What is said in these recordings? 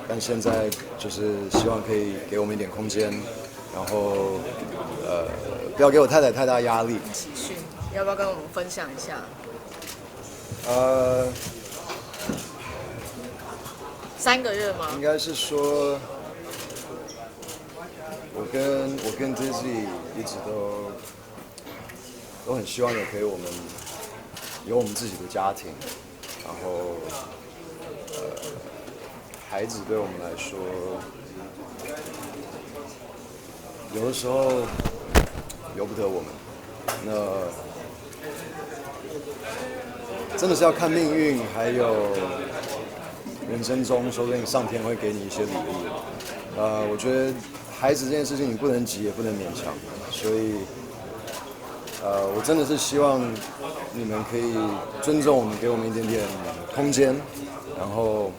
但现在就是希望可以给我们一点空间，然后不要给我太大压力。喜讯，要不要跟我们分享一下？呃， 3个月吗？应该是说，我跟 Dizzy 一直都很希望有我们自己的家庭，然后孩子对我们来说，有的时候由不得我们，那真的是要看命运，还有人生中说不定上天会给你一些礼物。我觉得孩子这件事情你不能急也不能勉强，所以我真的是希望你们可以尊重我们，给我们一点点空间，然后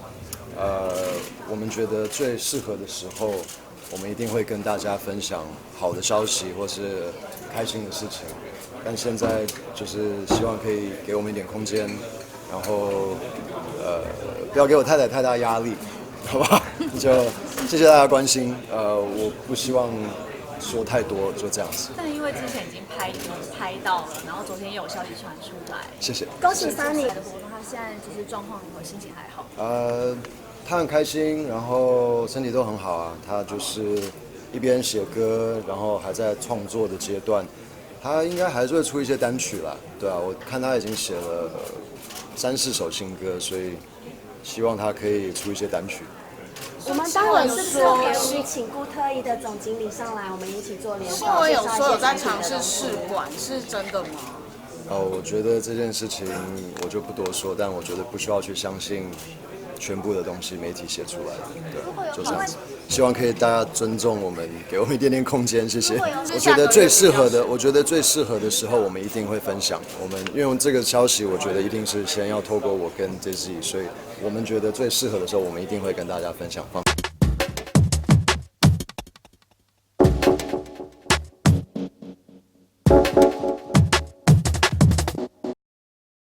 我们觉得最适合的时候，我们一定会跟大家分享好的消息或是开心的事情。但现在就是希望可以给我们一点空间，然后不要给我太大压力，好吧？就谢谢大家关心。我不希望说太多，就这样子。但因为之前已经拍到了，然后昨天又有消息传出来，谢谢。恭喜Sunny的活动，他现在就是状况如何，心情还好？他很开心，然后身体都很好啊。他就是一边写歌，然后还在创作的阶段。他应该还是会出一些单曲啦，对啊，我看他已经写了3、4首新歌，所以希望他可以出一些单曲。我们当然是特别请顾特意的总经理上来，我们一起做联新动。闻有说有在尝试试管，是真的吗？我觉得这件事情我就不多说，但我觉得不需要去相信全部的东西媒体写出来的，对，就这样子。希望可以大家尊重我们，给我们一点点空间，谢谢。我觉得最适合的时候，我们一定会分享。因为这个消息，我觉得一定是先要透过我跟 Dizzy， 所以我们觉得最适合的时候，我们一定会跟大家分享。